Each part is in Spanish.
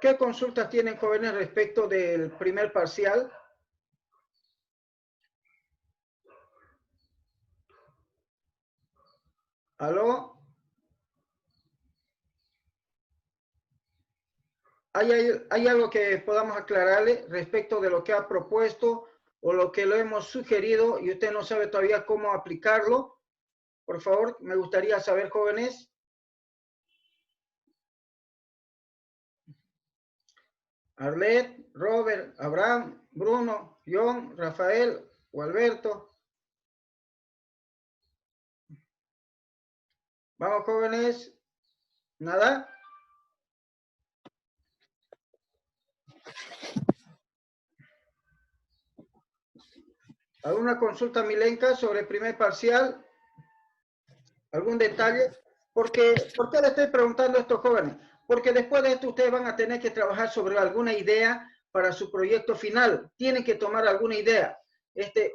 ¿Qué consultas tienen, jóvenes, respecto del primer parcial? ¿Aló? ¿Hay algo que podamos aclararle respecto de lo que ha propuesto o lo que lo hemos sugerido y usted no sabe todavía cómo aplicarlo? Por favor, me gustaría saber, jóvenes. Arlet, Robert, Abraham, Bruno, John, Rafael o Alberto. Vamos, jóvenes. ¿Nada? ¿Alguna consulta, Milenka, sobre el primer parcial? ¿Algún detalle? ¿Por qué le estoy preguntando a estos jóvenes? Porque después de esto ustedes van a tener que trabajar sobre alguna idea para su proyecto final. Tienen que tomar alguna idea.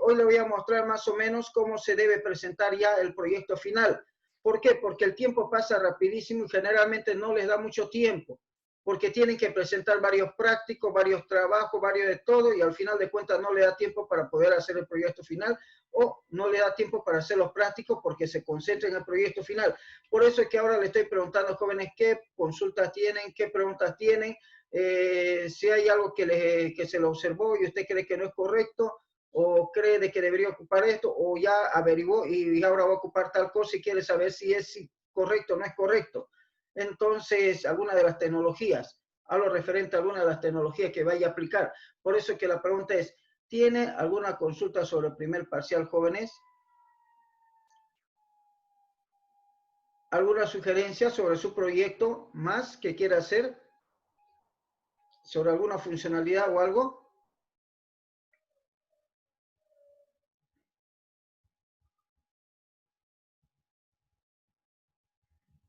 Hoy les voy a mostrar más o menos cómo se debe presentar ya el proyecto final. ¿Por qué? Porque el tiempo pasa rapidísimo y generalmente no les da mucho tiempo, porque tienen que presentar varios prácticos, varios trabajos, varios de todo, y al final de cuentas no le da tiempo para poder hacer el proyecto final, o no le da tiempo para hacer los prácticos porque se concentra en el proyecto final. Por eso es que ahora le estoy preguntando, jóvenes, qué consultas tienen, qué preguntas tienen, si hay algo que se lo observó y usted cree que no es correcto, o cree de que debería ocupar esto, o ya averiguó y ahora va a ocupar tal cosa y quiere saber si es correcto o no es correcto. Entonces, alguna de las tecnologías, hablo referente a alguna de las tecnologías que vaya a aplicar. Por eso es que la pregunta es, ¿tiene alguna consulta sobre el primer parcial, jóvenes? ¿Alguna sugerencia sobre su proyecto más que quiera hacer? ¿Sobre alguna funcionalidad o algo?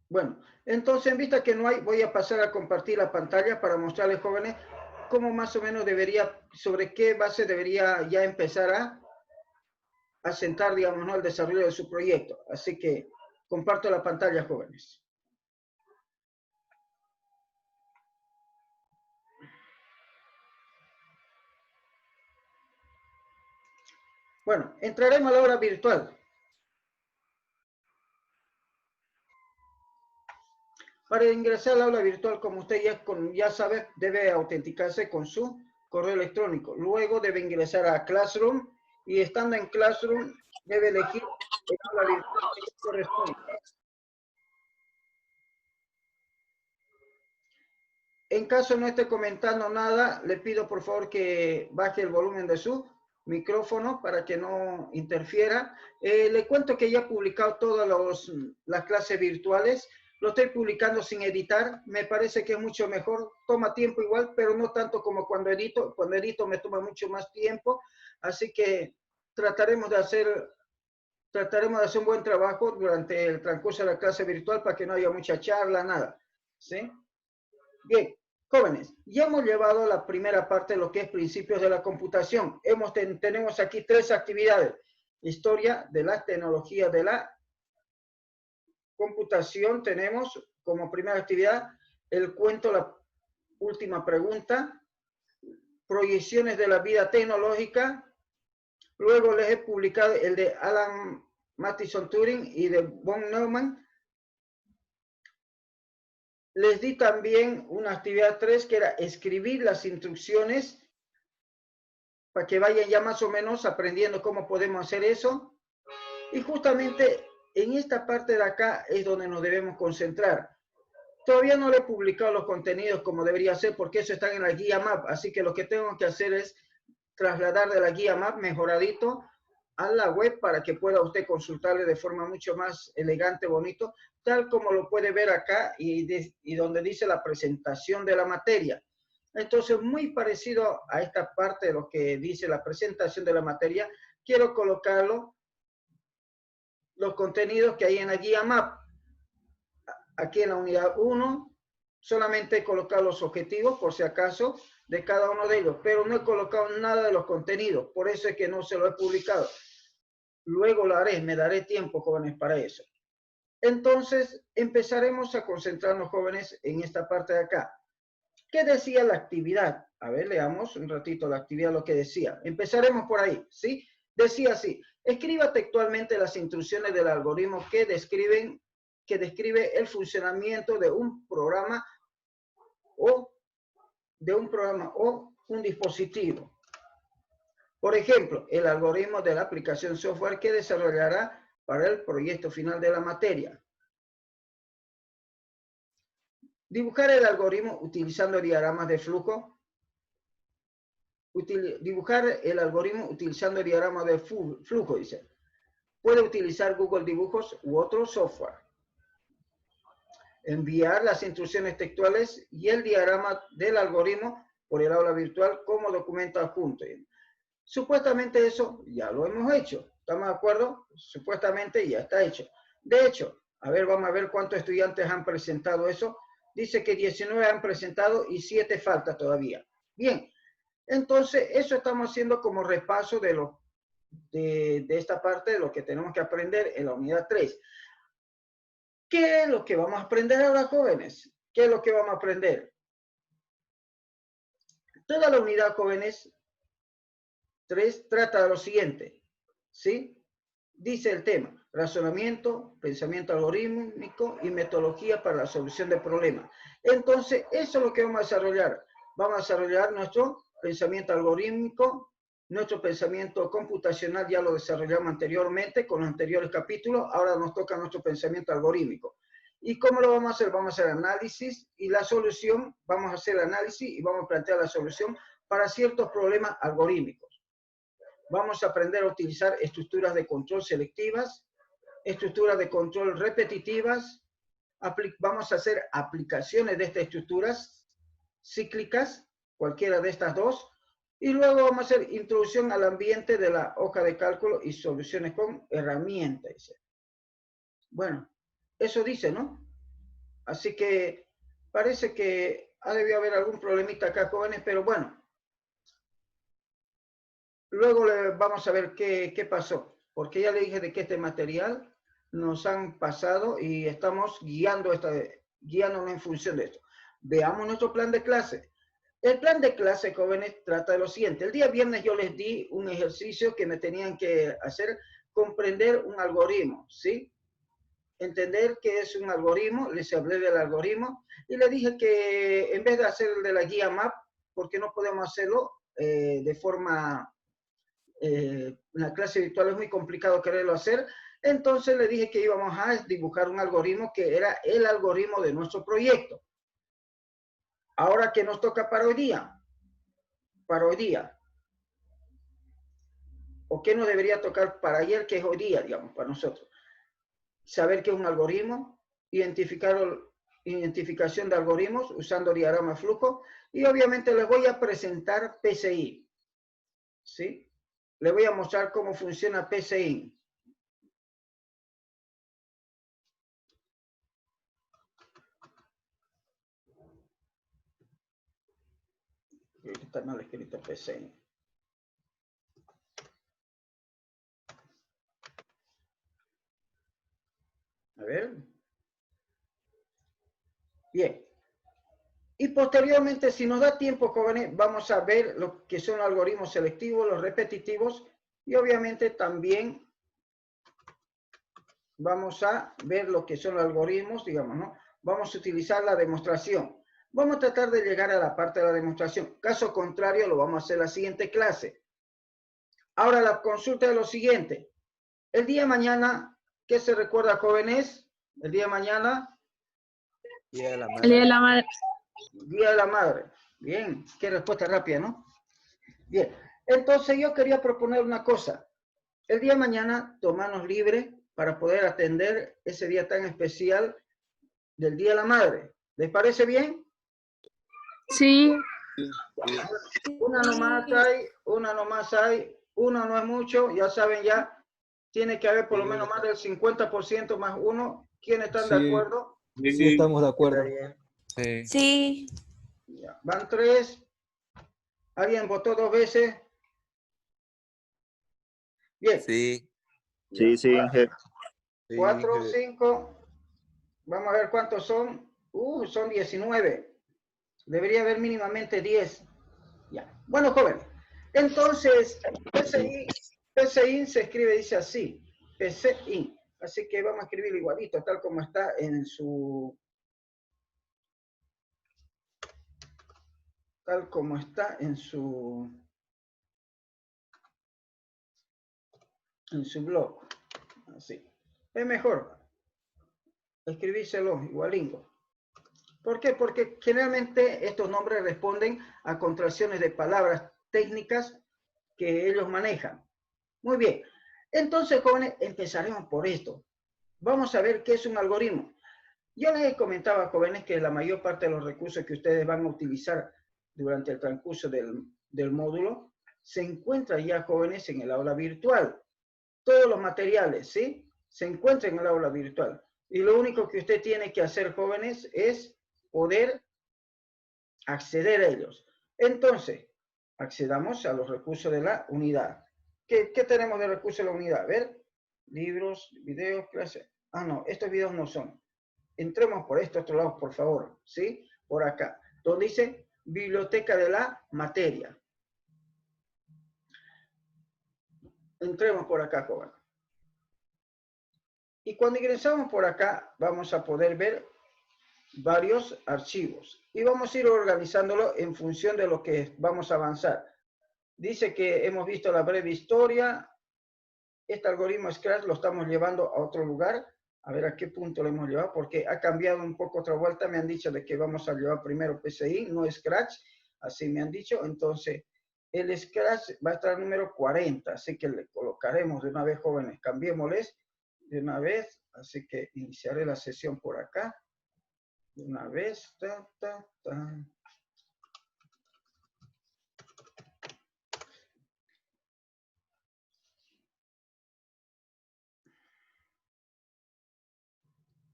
Bueno, entonces en vista que no hay, voy a pasar a compartir la pantalla para mostrarles, jóvenes, cómo más o menos debería, sobre qué base debería ya empezar a sentar, digamos, ¿no?, el desarrollo de su proyecto. Así que comparto la pantalla, jóvenes. Bueno, entraremos a la hora virtual. Para ingresar al aula virtual, como usted ya sabe, debe autenticarse con su correo electrónico. Luego debe ingresar a Classroom y estando en Classroom debe elegir el aula virtual que le corresponde. En caso no esté comentando nada, le pido por favor que baje el volumen de su micrófono para que no interfiera. Le cuento que ya he publicado todas las clases virtuales. Lo estoy publicando sin editar. Me parece que es mucho mejor. Toma tiempo igual, pero no tanto como cuando edito. Cuando edito me toma mucho más tiempo. Así que trataremos de hacer un buen trabajo durante el transcurso de la clase virtual para que no haya mucha charla, nada. ¿Sí? Bien. Jóvenes, ya hemos llevado la primera parte de lo que es principios de la computación. Tenemos aquí 3 actividades. Historia de las tecnologías de la computación. Tenemos como primera actividad el cuento, la última pregunta. Proyecciones de la vida tecnológica. Luego les he publicado el de Alan Matheson Turing y de von Neumann. Les di también una actividad 3 que era escribir las instrucciones para que vayan ya más o menos aprendiendo cómo podemos hacer eso. Y justamente en esta parte de acá es donde nos debemos concentrar. Todavía no le he publicado los contenidos como debería ser porque eso está en la guía MAP, así que lo que tengo que hacer es trasladar de la guía MAP mejoradito a la web para que pueda usted consultarle de forma mucho más elegante, bonito, tal como lo puede ver acá y donde dice la presentación de la materia. Entonces, muy parecido a esta parte de lo que dice la presentación de la materia, quiero colocarlo, los contenidos que hay en la guía MAP. Aquí en la unidad 1, solamente he colocado los objetivos, por si acaso, de cada uno de ellos, pero no he colocado nada de los contenidos, por eso es que no se lo he publicado. Luego lo haré, me daré tiempo, jóvenes, para eso. Entonces, empezaremos a concentrarnos, jóvenes, en esta parte de acá. ¿Qué decía la actividad? A ver, leamos un ratito la actividad, lo que decía. Empezaremos por ahí, ¿sí? Decía así, escriba textualmente las instrucciones del algoritmo que describe el funcionamiento de un programa o un dispositivo. Por ejemplo, el algoritmo de la aplicación software que desarrollará para el proyecto final de la materia. Dibujar el algoritmo utilizando diagramas de flujo. Dibujar el algoritmo utilizando diagramas de flujo, dice. Puede utilizar Google Dibujos u otro software. Enviar las instrucciones textuales y el diagrama del algoritmo por el aula virtual como documento adjunto. Supuestamente eso ya lo hemos hecho. ¿Estamos de acuerdo? Supuestamente ya está hecho. De hecho, a ver, vamos a ver cuántos estudiantes han presentado eso. Dice que 19 han presentado y 7 falta todavía. Bien, entonces eso estamos haciendo como repaso de esta parte de lo que tenemos que aprender en la unidad 3. ¿Qué es lo que vamos a aprender ahora, jóvenes? ¿Qué es lo que vamos a aprender? Toda la unidad, jóvenes, 3 trata de lo siguiente, ¿sí? Dice el tema, razonamiento, pensamiento algorítmico y metodología para la solución de problemas. Entonces, eso es lo que vamos a desarrollar. Vamos a desarrollar nuestro pensamiento algorítmico, nuestro pensamiento computacional, ya lo desarrollamos anteriormente con los anteriores capítulos, ahora nos toca nuestro pensamiento algorítmico. ¿Y cómo lo vamos a hacer? Vamos a hacer análisis y la solución, vamos a hacer análisis y vamos a plantear la solución para ciertos problemas algorítmicos. Vamos a aprender a utilizar estructuras de control selectivas, estructuras de control repetitivas, vamos a hacer aplicaciones de estas estructuras cíclicas, cualquiera de estas dos, y luego vamos a hacer introducción al ambiente de la hoja de cálculo y soluciones con herramientas. Bueno, eso dice, ¿no? Así que parece que ha debido haber algún problemita acá, jóvenes, pero bueno. Luego vamos a ver qué pasó, porque ya le dije de que este material nos han pasado y estamos guiándonos en función de esto. Veamos nuestro plan de clase. El plan de clase, jóvenes, trata de lo siguiente. El día viernes yo les di un ejercicio que me tenían que hacer comprender un algoritmo, ¿sí? Entender qué es un algoritmo, les hablé del algoritmo y les dije que en vez de hacer el de la guía MAP, porque no podemos hacerlo de forma... la clase virtual es muy complicado quererlo hacer, entonces le dije que íbamos a dibujar un algoritmo que era el algoritmo de nuestro proyecto. Ahora, ¿qué nos toca para hoy día? Para hoy día. ¿O qué nos debería tocar para ayer, que es hoy día, digamos, para nosotros? Saber qué es un algoritmo, identificación de algoritmos usando diagrama flujo, y obviamente les voy a presentar PCI, ¿sí? Les voy a mostrar cómo funciona PCI. Está mal escrito PCI. A ver. Bien. Y posteriormente, si nos da tiempo, jóvenes, vamos a ver lo que son los algoritmos selectivos, los repetitivos, y obviamente también vamos a ver lo que son los algoritmos, digamos, ¿no? Vamos a utilizar la demostración. Vamos a tratar de llegar a la parte de la demostración. Caso contrario, lo vamos a hacer en la siguiente clase. Ahora la consulta es lo siguiente. El día de mañana, ¿qué se recuerda, jóvenes? El día de mañana. Día de la Madre. El Día de la Madre. Día de la Madre. Bien, qué respuesta rápida, ¿no? Bien, entonces yo quería proponer una cosa. El día de mañana, tomarnos libre para poder atender ese día tan especial del Día de la Madre. ¿Les parece bien? Sí. Una nomás hay, una no es mucho, ya saben ya, tiene que haber por lo menos más del 50% más uno. ¿Quiénes están de acuerdo? Sí, estamos de acuerdo. Sí. Sí. Ya, van 3. ¿Alguien votó 2 veces? Bien. Sí. Sí, sí, Inge. 4, 5. Vamos a ver cuántos son. Son 19. Debería haber mínimamente 10. Ya. Bueno, jóvenes. Entonces, PCIN se escribe, dice así. PCIN. Así que vamos a escribirlo igualito, tal como está en su... Tal como está en su blog. Así. Es mejor escribírselo igualingo. ¿Por qué? Porque generalmente estos nombres responden a contracciones de palabras técnicas que ellos manejan. Muy bien. Entonces, jóvenes, empezaremos por esto. Vamos a ver qué es un algoritmo. Yo les comentaba, jóvenes, que la mayor parte de los recursos que ustedes van a utilizar durante el transcurso del módulo se encuentran ya, jóvenes, en el aula virtual. Todos los materiales, ¿sí? Se encuentran en el aula virtual. Y lo único que usted tiene que hacer, jóvenes, es poder acceder a ellos. Entonces, accedamos a los recursos de la unidad. ¿Qué tenemos de recursos de la unidad? A ver, libros, videos, clases. Ah, no, estos videos no son. Entremos por estos otro lado, por favor, ¿sí? Por acá, donde dice biblioteca de la materia. Entremos por acá, joven. Y cuando ingresamos por acá, vamos a poder ver varios archivos. Y vamos a ir organizándolo en función de lo que vamos a avanzar. Dice que hemos visto la breve historia. Este algoritmo Scratch lo estamos llevando a otro lugar. A ver a qué punto lo hemos llevado, porque ha cambiado un poco otra vuelta. Me han dicho de que vamos a llevar primero PCI, no Scratch. Así me han dicho. Entonces, el Scratch va a estar número 40. Así que le colocaremos de una vez, jóvenes. Cambiémosles de una vez. Así que iniciaré la sesión por acá. De una vez.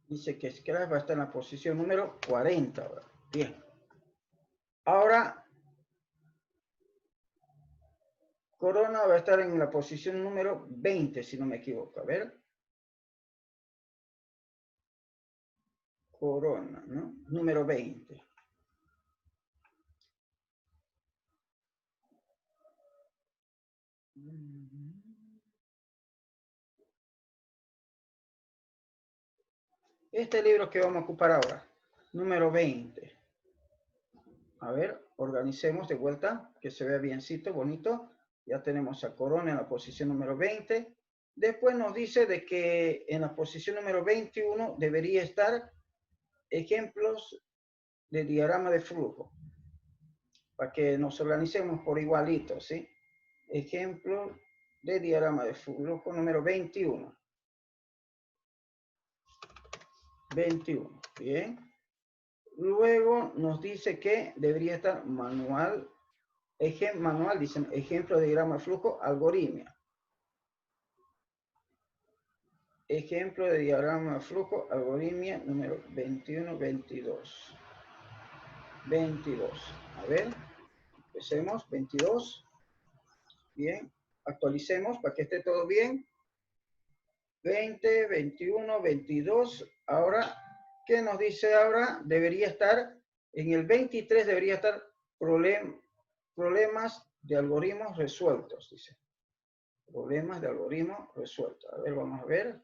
Dice que Scratch va a estar en la posición número 40 ahora. Bien. Ahora, Corona va a estar en la posición número 20, si no me equivoco. A ver. Corona, ¿no? Número 20. Este libro que vamos a ocupar ahora, número 20. A ver, organicemos de vuelta, que se vea biencito, bonito. Ya tenemos a Corona en la posición número 20. Después nos dice de que en la posición número 21 debería estar ejemplos de diagrama de flujo. Para que nos organicemos por igualito, ¿sí? Ejemplo de diagrama de flujo número 21. 21, bien. Luego nos dice que debería estar manual, dicen ejemplo de diagrama de flujo, algoritmia. Ejemplo de diagrama de flujo, algoritmia número 21, 22. 22. A ver, empecemos, 22. Bien, actualicemos para que esté todo bien. 20, 21, 22. Ahora, ¿qué nos dice ahora? Debería estar, en el 23 debería estar problemas de algoritmos resueltos, dice. Problemas de algoritmos resueltos. A ver, vamos a ver.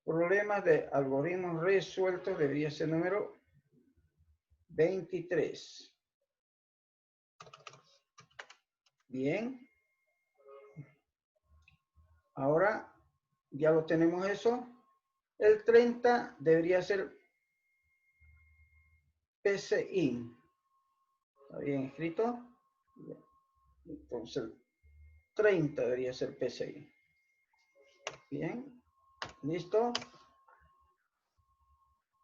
Problemas de algoritmos resueltos debería ser número 23. Bien. Ahora, ya lo tenemos eso. El 30 debería ser PCI. ¿Está bien escrito? Entonces, el 30 debería ser PCI. Bien. ¿Listo?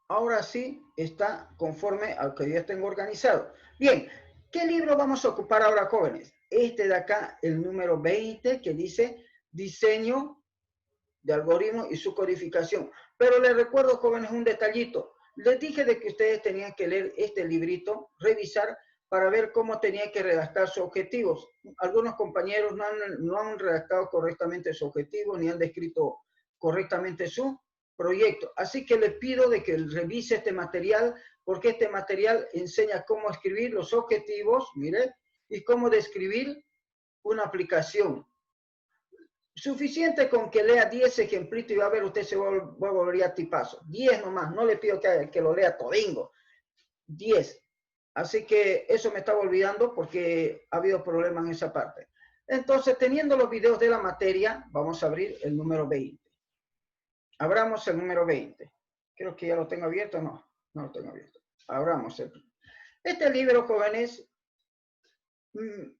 Ahora sí está conforme al que ya tengo organizado. Bien. ¿Qué libro vamos a ocupar ahora, jóvenes? Este de acá, el número 20, que dice diseño de algoritmos y su codificación. Pero les recuerdo, jóvenes, un detallito. Les dije de que ustedes tenían que leer este librito, revisar, para ver cómo tenían que redactar sus objetivos. Algunos compañeros no han redactado correctamente sus objetivos, ni han descrito correctamente su proyecto. Así que les pido de que revise este material porque este material enseña cómo escribir los objetivos, mire, y cómo describir una aplicación. Suficiente con que lea 10 ejemplitos y va a ver, usted se va a volver a tipazo. 10 nomás, no le pido que lo lea todingo. 10. Así que eso me estaba olvidando porque ha habido problemas en esa parte. Entonces, teniendo los videos de la materia, vamos a abrir el número 20. Abramos el número 20. Creo que ya lo tengo abierto, no lo tengo abierto. Abramos este libro, jóvenes,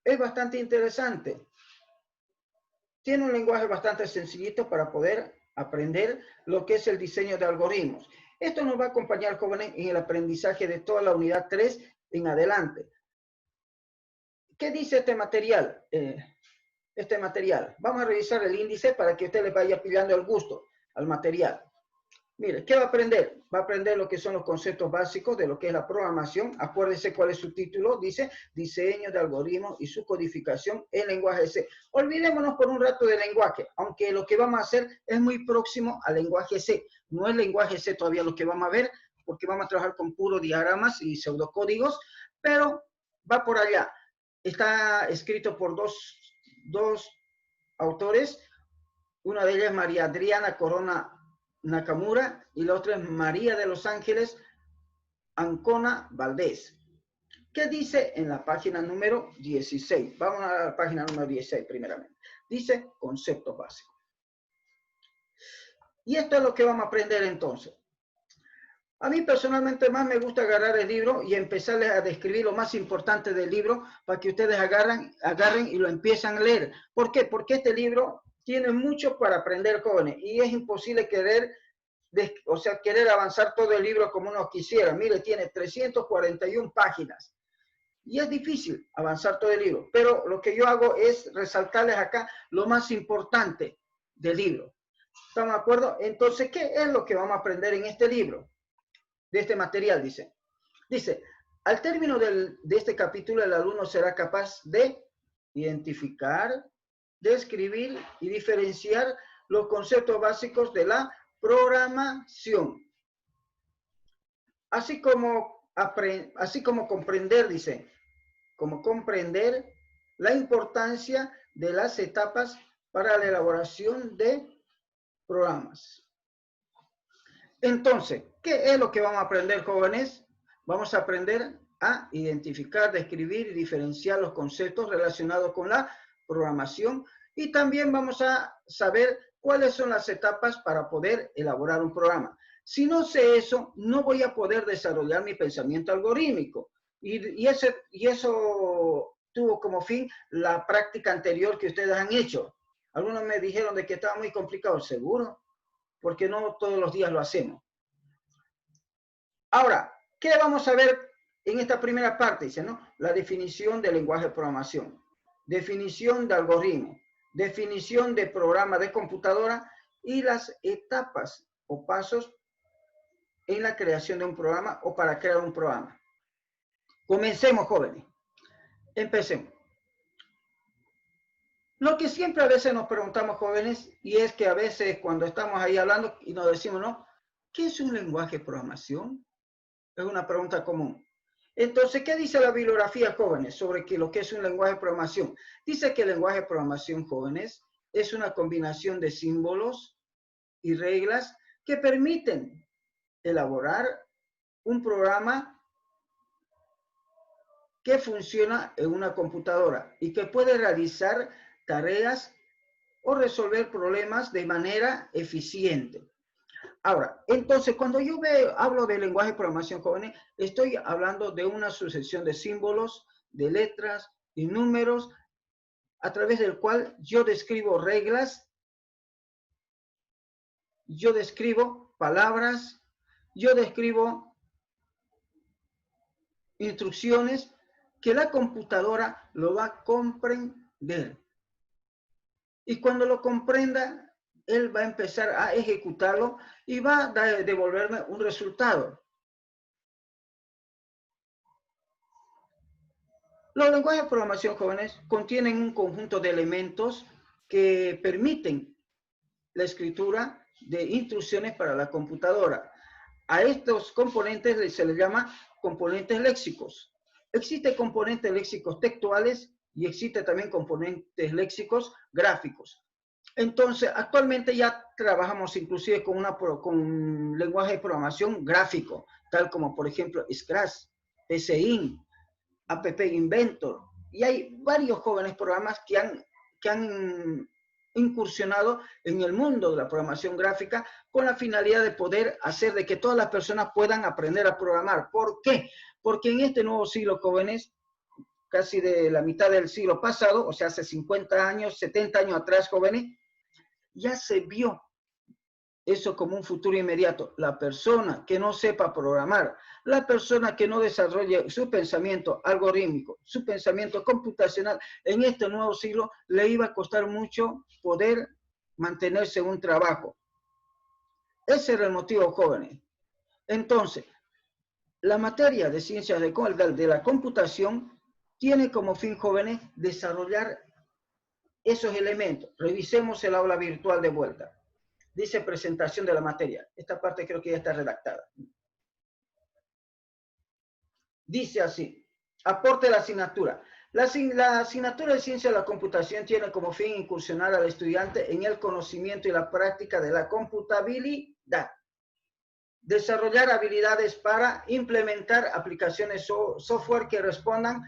es bastante interesante. Tiene un lenguaje bastante sencillito para poder aprender lo que es el diseño de algoritmos. Esto nos va a acompañar, jóvenes, en el aprendizaje de toda la unidad 3 en adelante. ¿Qué dice este material? Vamos a revisar el índice para que usted le vaya pillando el gusto al material. Mire, ¿qué va a aprender? Va a aprender lo que son los conceptos básicos de lo que es la programación. Acuérdese cuál es su título. Dice, diseño de algoritmos y su codificación en lenguaje C. Olvidémonos por un rato del lenguaje, aunque lo que vamos a hacer es muy próximo al lenguaje C. No es lenguaje C todavía lo que vamos a ver, porque vamos a trabajar con puros diagramas y pseudocódigos, pero va por allá. Está escrito por dos autores. Una de ellas es María Adriana Corona Nakamura y la otra es María de los Ángeles Ancona Valdés. ¿Qué dice en la página número 16? Vamos a la página número 16 primeramente. Dice conceptos básicos. Y esto es lo que vamos a aprender entonces. A mí personalmente más me gusta agarrar el libro y empezarles a describir lo más importante del libro para que ustedes agarren y lo empiezan a leer. ¿Por qué? Porque este libro tiene mucho para aprender, jóvenes, y es imposible querer avanzar todo el libro como uno quisiera. Mire, tiene 341 páginas y es difícil avanzar todo el libro, pero lo que yo hago es resaltarles acá lo más importante del libro. ¿Estamos de acuerdo? Entonces, ¿qué es lo que vamos a aprender en este libro? De este material, dice. Dice, al término de este capítulo, el alumno será capaz de identificar, describir y diferenciar los conceptos básicos de la programación. Así como comprender, dice, como comprender la importancia de las etapas para la elaboración de programas. Entonces, ¿qué es lo que vamos a aprender, jóvenes? Vamos a aprender a identificar, describir y diferenciar los conceptos relacionados con la programación y también vamos a saber cuáles son las etapas para poder elaborar un programa. Si no sé eso, no voy a poder desarrollar mi pensamiento algorítmico. Y eso tuvo como fin la práctica anterior que ustedes han hecho. Algunos me dijeron de que estaba muy complicado, seguro, porque no todos los días lo hacemos. Ahora, ¿qué vamos a ver en esta primera parte? Dice, ¿no? La definición del lenguaje de programación, definición de algoritmo, definición de programa de computadora y las etapas o pasos en la creación de un programa o para crear un programa. Comencemos, jóvenes. Empecemos. Lo que siempre a veces nos preguntamos, jóvenes, y es que a veces cuando estamos ahí hablando y nos decimos, ¿no? ¿Qué es un lenguaje de programación? Es una pregunta común. Entonces, ¿qué dice la bibliografía, jóvenes, sobre lo que es un lenguaje de programación? Dice que el lenguaje de programación, jóvenes, es una combinación de símbolos y reglas que permiten elaborar un programa que funciona en una computadora y que puede realizar tareas o resolver problemas de manera eficiente. Ahora, entonces, cuando yo hablo de lenguaje de programación, jóvenes, estoy hablando de una sucesión de símbolos, de letras y números, a través del cual yo describo reglas, yo describo palabras, yo describo instrucciones que la computadora lo va a comprender. Y cuando lo comprenda, él va a empezar a ejecutarlo y va a devolverme un resultado. Los lenguajes de programación, jóvenes, contienen un conjunto de elementos que permiten la escritura de instrucciones para la computadora. A estos componentes se les llama componentes léxicos. Existen componentes léxicos textuales y existen también componentes léxicos gráficos. Entonces, actualmente ya trabajamos inclusive con un lenguaje de programación gráfico, tal como por ejemplo Scratch, PCInt, App Inventor, y hay varios jóvenes programas que han incursionado en el mundo de la programación gráfica con la finalidad de poder hacer de que todas las personas puedan aprender a programar. ¿Por qué? Porque en este nuevo siglo, jóvenes, casi de la mitad del siglo pasado, o sea, hace 50 años, 70 años atrás, jóvenes, ya se vio eso como un futuro inmediato. La persona que no sepa programar, la persona que no desarrolle su pensamiento algorítmico, su pensamiento computacional, en este nuevo siglo le iba a costar mucho poder mantenerse en un trabajo. Ese era el motivo, jóvenes. Entonces, la materia de ciencias de la computación tiene como fin, jóvenes, desarrollar esos elementos. Revisemos el aula virtual de vuelta. Dice presentación de la materia. Esta parte creo que ya está redactada. Dice así, aporte de la asignatura. La asignatura de Ciencia de la Computación tiene como fin incursionar al estudiante en el conocimiento y la práctica de la computabilidad. Desarrollar habilidades para implementar aplicaciones software que respondan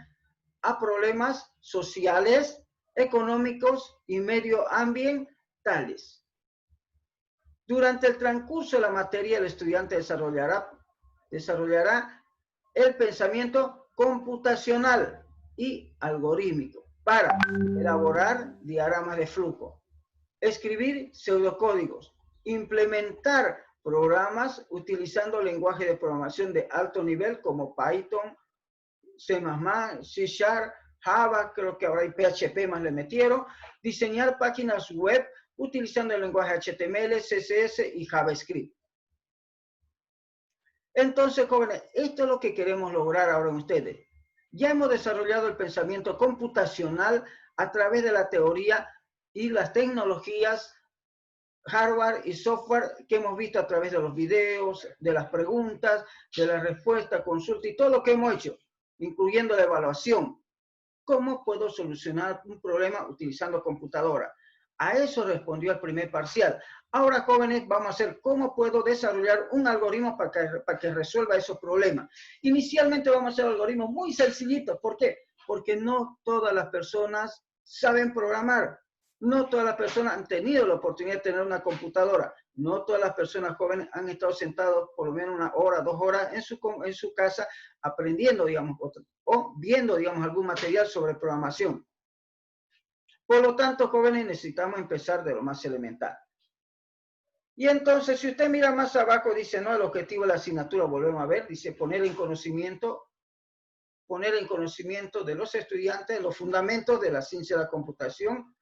a problemas sociales, económicos y medioambientales. Durante el transcurso de la materia, el estudiante desarrollará el pensamiento computacional y algorítmico para elaborar diagramas de flujo, escribir pseudocódigos, implementar programas utilizando lenguajes de programación de alto nivel como Python, C++, C#, Java, creo que ahora hay PHP más le metieron, diseñar páginas web utilizando el lenguaje HTML, CSS y JavaScript. Entonces, jóvenes, esto es lo que queremos lograr ahora en ustedes. Ya hemos desarrollado el pensamiento computacional a través de la teoría y las tecnologías, hardware y software que hemos visto a través de los videos, de las preguntas, de la respuesta, consulta y todo lo que hemos hecho, incluyendo la evaluación. ¿Cómo puedo solucionar un problema utilizando computadora? A eso respondió el primer parcial. Ahora, jóvenes, vamos a hacer cómo puedo desarrollar un algoritmo para que resuelva esos problemas. Inicialmente vamos a hacer algoritmos muy sencillitos. ¿Por qué? Porque no todas las personas saben programar. No todas las personas han tenido la oportunidad de tener una computadora. No todas las personas jóvenes han estado sentados por lo menos 1 hora, 2 horas en su casa aprendiendo, digamos, o viendo, digamos, algún material sobre programación. Por lo tanto, jóvenes, necesitamos empezar de lo más elemental. Y entonces, si usted mira más abajo, dice, no, el objetivo de la asignatura, volvemos a ver, dice poner en conocimiento de los estudiantes los fundamentos de la ciencia de la computación,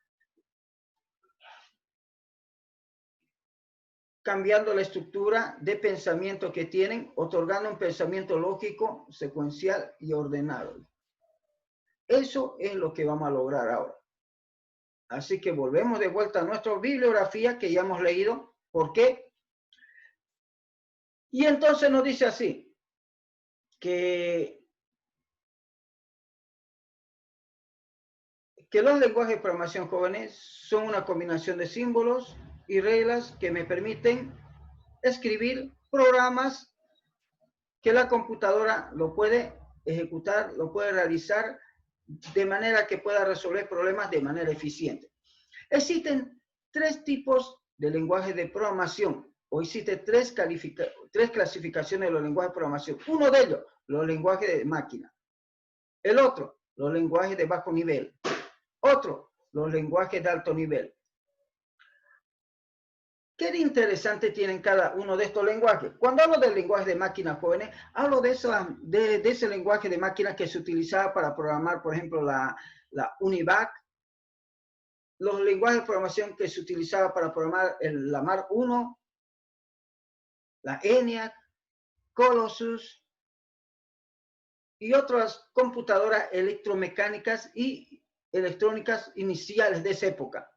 cambiando la estructura de pensamiento que tienen, otorgando un pensamiento lógico, secuencial y ordenado. Eso es lo que vamos a lograr ahora. Así que volvemos de vuelta a nuestra bibliografía que ya hemos leído. ¿Por qué? Y entonces nos dice así, que los lenguajes de programación, jóvenes, son una combinación de símbolos y reglas que me permiten escribir programas que la computadora lo puede ejecutar, lo puede realizar de manera que pueda resolver problemas de manera eficiente. Existen 3 tipos de lenguajes de programación, o existen 3 clasificaciones de los lenguajes de programación. Uno de ellos, los lenguajes de máquina. El otro, los lenguajes de bajo nivel. Otro, los lenguajes de alto nivel. ¿Qué de interesante tienen cada uno de estos lenguajes? Cuando hablo del lenguaje de máquina, jóvenes, hablo de ese lenguaje de máquina que se utilizaba para programar, por ejemplo, la UNIVAC, los lenguajes de programación que se utilizaba para programar la MAR 1, la ENIAC, Colossus y otras computadoras electromecánicas y electrónicas iniciales de esa época.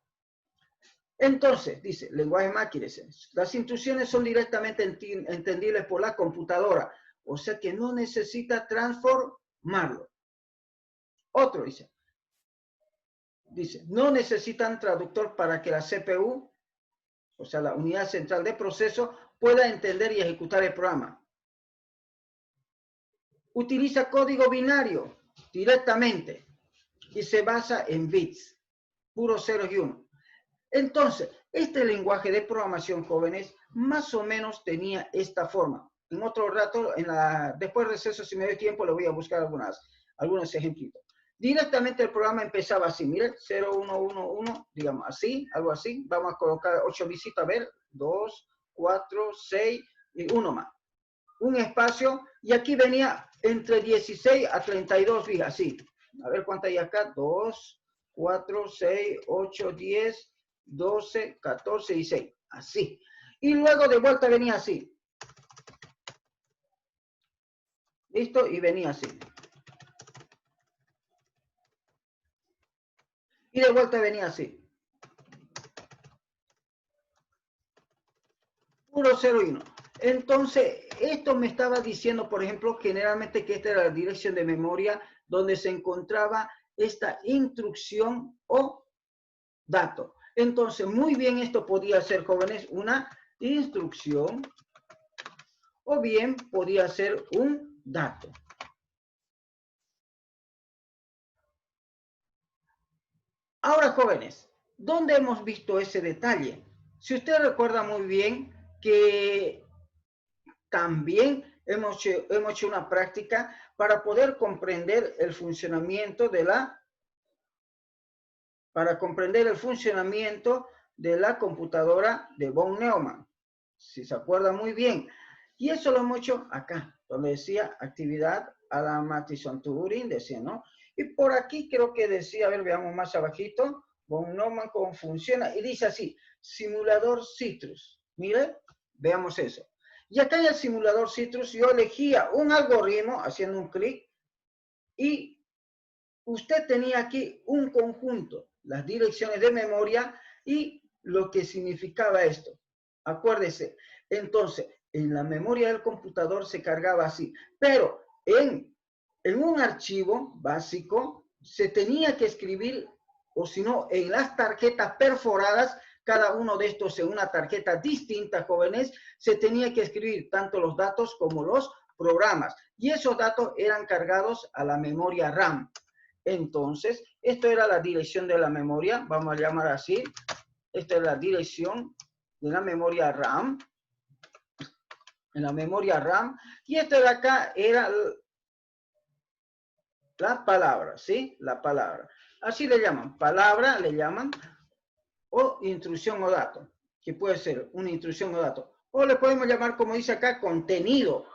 Entonces, dice, lenguaje máquina, las instrucciones son directamente entendibles por la computadora, o sea que no necesita transformarlo. Otro dice, no necesitan traductor para que la CPU, o sea, la unidad central de proceso, pueda entender y ejecutar el programa. Utiliza código binario directamente y se basa en bits, puros ceros y unos. Entonces, este lenguaje de programación, jóvenes, más o menos tenía esta forma. En otro rato, después del receso, si me doy tiempo, le voy a buscar algunos ejemplitos. Directamente el programa empezaba así, miren, 0, 1, 1, 1, digamos así, algo así. Vamos a colocar 8 visitas, a ver, 2, 4, 6 y 1 más. Un espacio, y aquí venía entre 16 a 32 vigas, así. A ver cuánto hay acá, 2, 4, 6, 8, 10, 12, 14 y 6, así. Y luego de vuelta venía así. ¿Listo? Y venía así. Y de vuelta venía así. Puro 0 y 1. Entonces, esto me estaba diciendo, por ejemplo, generalmente que esta era la dirección de memoria donde se encontraba esta instrucción o dato. Entonces, muy bien, esto podía ser, jóvenes, una instrucción o bien podía ser un dato. Ahora, jóvenes, ¿dónde hemos visto ese detalle? Si usted recuerda muy bien que también hemos hecho una práctica para poder comprender el funcionamiento de la computadora de von Neumann. Si se acuerda muy bien. Y eso lo hemos hecho acá, donde decía actividad a la Mathison-Turing, decía, ¿no? Y por aquí creo que decía, a ver, veamos más abajito, von Neumann cómo funciona, y dice así, simulador Citrus. Mire, veamos eso. Y acá en el simulador Citrus yo elegía un algoritmo haciendo un clic y usted tenía aquí un conjunto, las direcciones de memoria y lo que significaba esto. Acuérdese, entonces, en la memoria del computador se cargaba así, pero en un archivo básico se tenía que escribir, o si no, en las tarjetas perforadas, cada uno de estos en una tarjeta distinta, jóvenes, se tenía que escribir tanto los datos como los programas. Y esos datos eran cargados a la memoria RAM. Entonces, esto era la dirección de la memoria, vamos a llamar así. Esta es la dirección de la memoria RAM. En la memoria RAM. Y esta de acá era la palabra, ¿sí? La palabra. Así le llaman. Palabra le llaman. O instrucción o dato. Que puede ser una instrucción o dato. O le podemos llamar, como dice acá, contenido.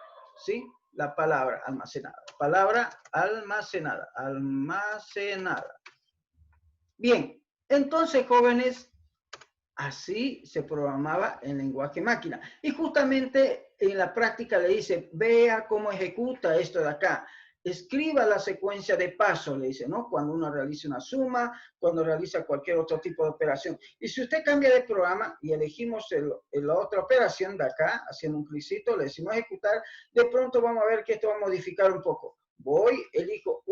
¿Sí? La palabra almacenada. Palabra almacenada. Almacenada. Bien. Entonces, jóvenes, así se programaba en lenguaje máquina. Y justamente en la práctica le dice, vea cómo ejecuta esto de acá. Escriba la secuencia de pasos, le dice, ¿no? Cuando uno realiza una suma, cuando realiza cualquier otro tipo de operación. Y si usted cambia de programa y elegimos la otra operación de acá, haciendo un clicito, le decimos ejecutar, de pronto vamos a ver que esto va a modificar un poco. Voy, elijo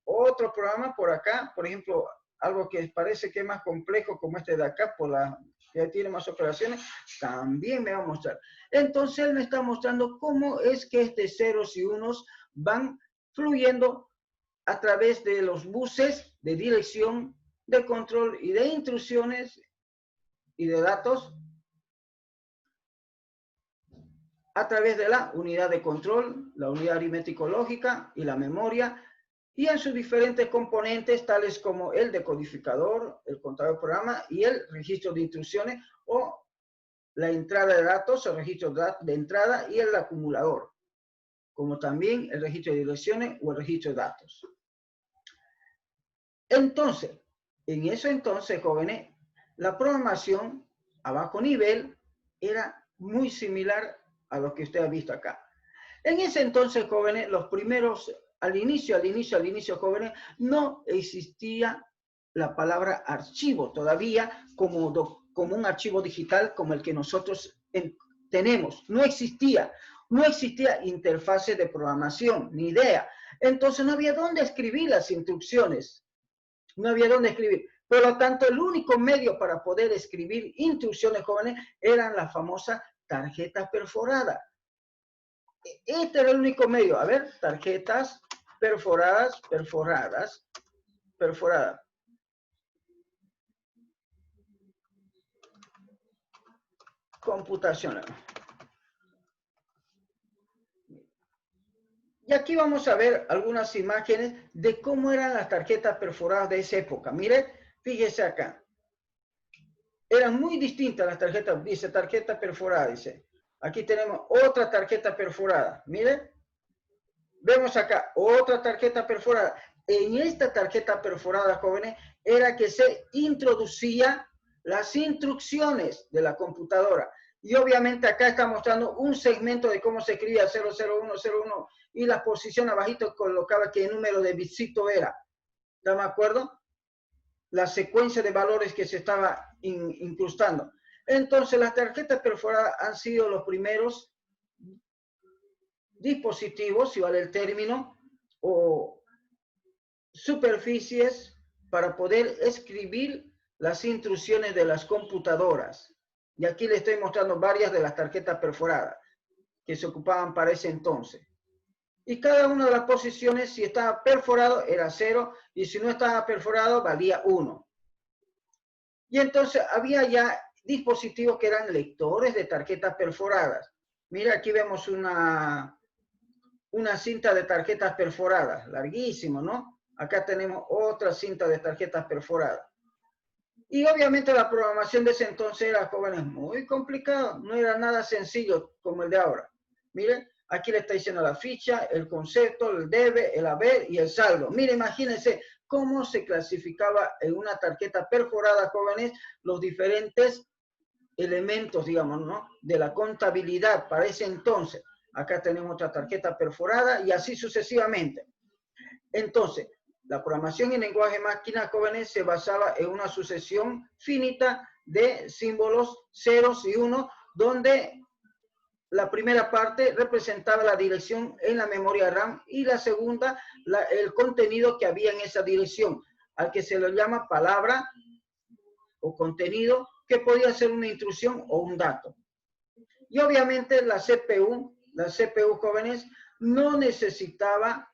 otro programa por acá, por ejemplo, algo que parece que es más complejo como este de acá, que tiene más operaciones, también me va a mostrar. Entonces él me está mostrando cómo es que ceros y unos van fluyendo a través de los buses de dirección, de control y de instrucciones y de datos a través de la unidad de control, la unidad aritmético-lógica y la memoria, y en sus diferentes componentes, tales como el decodificador, el contador de programa y el registro de instrucciones o la entrada de datos, el registro de entrada y el acumulador, como también el registro de direcciones o el registro de datos. Entonces, en eso entonces, jóvenes, la programación a bajo nivel era muy similar a lo que usted ha visto acá. En ese entonces, jóvenes, los primeros, al inicio, jóvenes, no existía la palabra archivo todavía como un archivo digital como el que nosotros tenemos. No existía interfase de programación, ni idea. Entonces no había dónde escribir las instrucciones. No había dónde escribir. Por lo tanto, el único medio para poder escribir instrucciones, jóvenes, eran las famosas tarjetas perforadas. Este era el único medio. A ver, tarjetas perforadas. Computacional. Y aquí vamos a ver algunas imágenes de cómo eran las tarjetas perforadas de esa época. Mire, fíjese acá. Eran muy distintas las tarjetas. Dice tarjeta perforada, dice. Aquí tenemos otra tarjeta perforada. Mire. Vemos acá otra tarjeta perforada. En esta tarjeta perforada, jóvenes, era que se introducía las instrucciones de la computadora. Y obviamente acá está mostrando un segmento de cómo se escribía 00101 y la posición abajito colocaba qué número de bitcito era. ¿Están de acuerdo? La secuencia de valores que se estaba incrustando. Entonces las tarjetas perforadas han sido los primeros dispositivos, si vale el término, o superficies para poder escribir las instrucciones de las computadoras. Y aquí le estoy mostrando varias de las tarjetas perforadas que se ocupaban para ese entonces. Y cada una de las posiciones, si estaba perforado, era 0, y si no estaba perforado, valía 1. Y entonces había ya dispositivos que eran lectores de tarjetas perforadas. Mira, aquí vemos una cinta de tarjetas perforadas, larguísimo, ¿no? Acá tenemos otra cinta de tarjetas perforadas. Y obviamente la programación de ese entonces era, jóvenes, muy complicado, no era nada sencillo como el de ahora. Miren, aquí le está diciendo la ficha, el concepto, el debe, el haber y el saldo. Mire, imagínense cómo se clasificaba en una tarjeta perforada, jóvenes, los diferentes elementos, digamos, ¿no? De la contabilidad para ese entonces. Acá tenemos otra tarjeta perforada y así sucesivamente. Entonces, la programación en lenguaje máquina, jóvenes, se basaba en una sucesión finita de símbolos, ceros y unos, donde la primera parte representaba la dirección en la memoria RAM y la segunda, el contenido que había en esa dirección, al que se le llama palabra o contenido, que podía ser una instrucción o un dato. Y obviamente la CPU, jóvenes, no necesitaba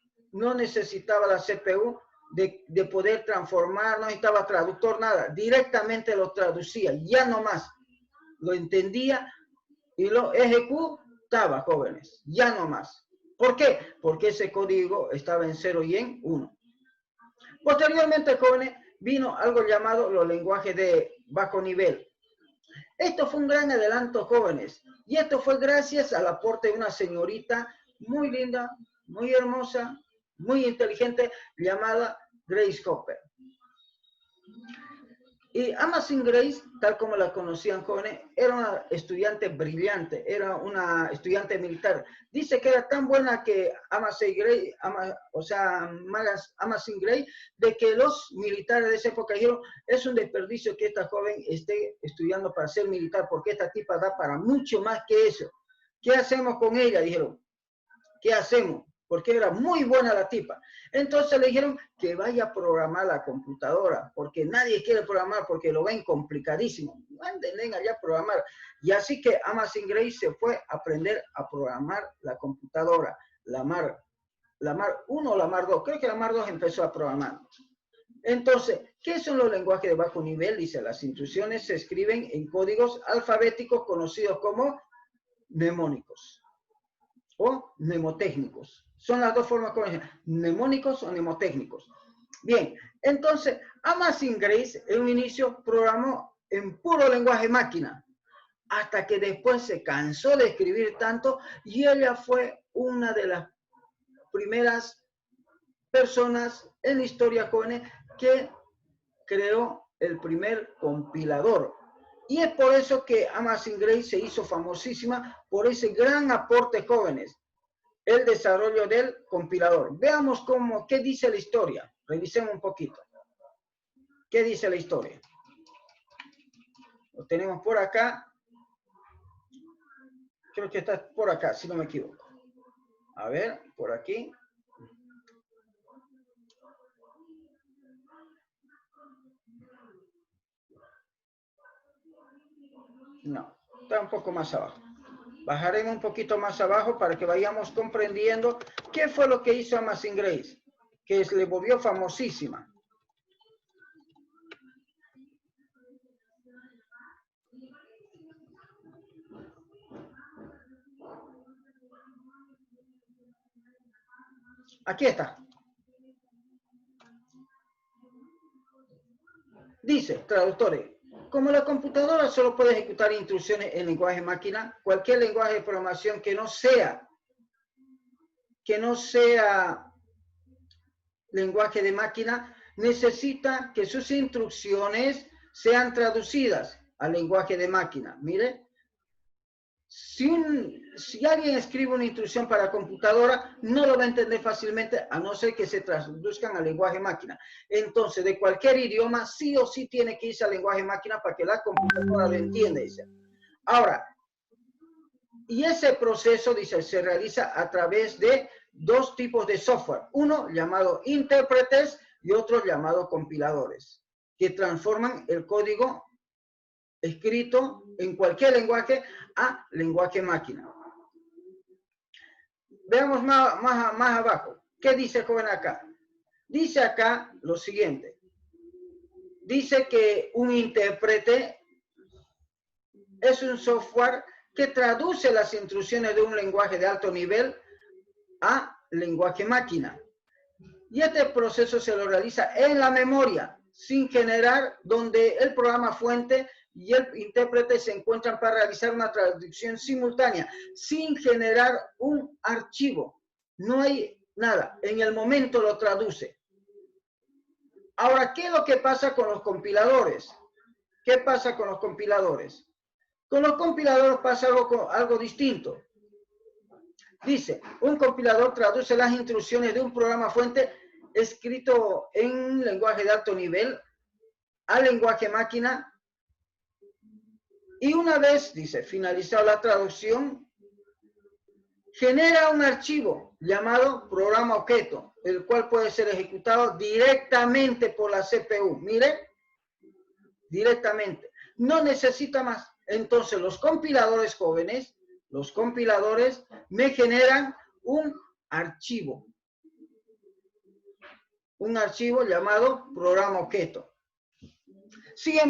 la CPU de poder transformar, no necesitaba traductor, nada. Directamente lo traducía, ya no más. Lo entendía y lo ejecutaba, jóvenes, ya no más. ¿Por qué? Porque ese código estaba en 0 y en 1. Posteriormente, jóvenes, vino algo llamado los lenguajes de bajo nivel. Esto fue un gran adelanto, jóvenes, y esto fue gracias al aporte de una señorita muy linda, muy hermosa, muy inteligente, llamada Grace Hopper. Y Amazing Grace, tal como la conocían, jóvenes, era una estudiante brillante, era una estudiante militar. Dice que era tan buena que Amazing Grace, de que los militares de esa época dijeron, es un desperdicio que esta joven esté estudiando para ser militar, porque esta tipa da para mucho más que eso. ¿Qué hacemos con ella? Dijeron, ¿qué hacemos? Porque era muy buena la tipa. Entonces le dijeron que vaya a programar la computadora, porque nadie quiere programar, porque lo ven complicadísimo. Mándenle allá a programar. Y así que Amazing Grace se fue a aprender a programar la computadora, la MAR 1 o la MAR 2. Creo que la MAR 2 empezó a programar. Entonces, ¿qué son los lenguajes de bajo nivel? Dice, las instrucciones se escriben en códigos alfabéticos conocidos como mnemónicos o mnemotécnicos. Son las dos formas como dicen, mnemónicos o mnemotécnicos. Bien, entonces, Amazing Grace en un inicio programó en puro lenguaje máquina, hasta que después se cansó de escribir tanto y ella fue una de las primeras personas en la historia, jóvenes, que creó el primer compilador. Y es por eso que Amazing Grace se hizo famosísima por ese gran aporte, jóvenes, el desarrollo del compilador. Veamos qué dice la historia. Revisemos un poquito. ¿Qué dice la historia? Lo tenemos por acá. Creo que está por acá, si no me equivoco. A ver, por aquí. No, está un poco más abajo. Bajaremos un poquito más abajo para que vayamos comprendiendo qué fue lo que hizo Amazing Grace, que le volvió famosísima. Aquí está. Dice, traductores, como la computadora solo puede ejecutar instrucciones en lenguaje máquina, cualquier lenguaje de programación que no sea lenguaje de máquina, necesita que sus instrucciones sean traducidas al lenguaje de máquina. Mire, si alguien escribe una instrucción para computadora, no lo va a entender fácilmente, a no ser que se traduzcan al lenguaje máquina. Entonces, de cualquier idioma, sí o sí tiene que irse al lenguaje máquina para que la computadora lo entienda. Dice. Ahora, y ese proceso, dice, se realiza a través de dos tipos de software. Uno llamado intérpretes y otro llamado compiladores, que transforman el código escrito en cualquier lenguaje a lenguaje máquina. Veamos más abajo. ¿Qué dice el joven acá? Dice acá lo siguiente. Dice que un intérprete es un software que traduce las instrucciones de un lenguaje de alto nivel a lenguaje máquina. Y este proceso se lo realiza en la memoria, sin generar, donde el programa fuente y el intérprete se encuentran para realizar una traducción simultánea, sin generar un archivo. No hay nada, en el momento lo traduce. Ahora, ¿qué es lo que pasa con los compiladores? ¿Qué pasa con los compiladores? Con los compiladores pasa algo distinto. Dice, un compilador traduce las instrucciones de un programa fuente escrito en lenguaje de alto nivel al lenguaje máquina. Y una vez, dice, finalizado la traducción, genera un archivo llamado programa objeto, el cual puede ser ejecutado directamente por la CPU. Mire, directamente. No necesita más. Entonces, los compiladores jóvenes, los compiladores me generan un archivo llamado programa objeto. Sin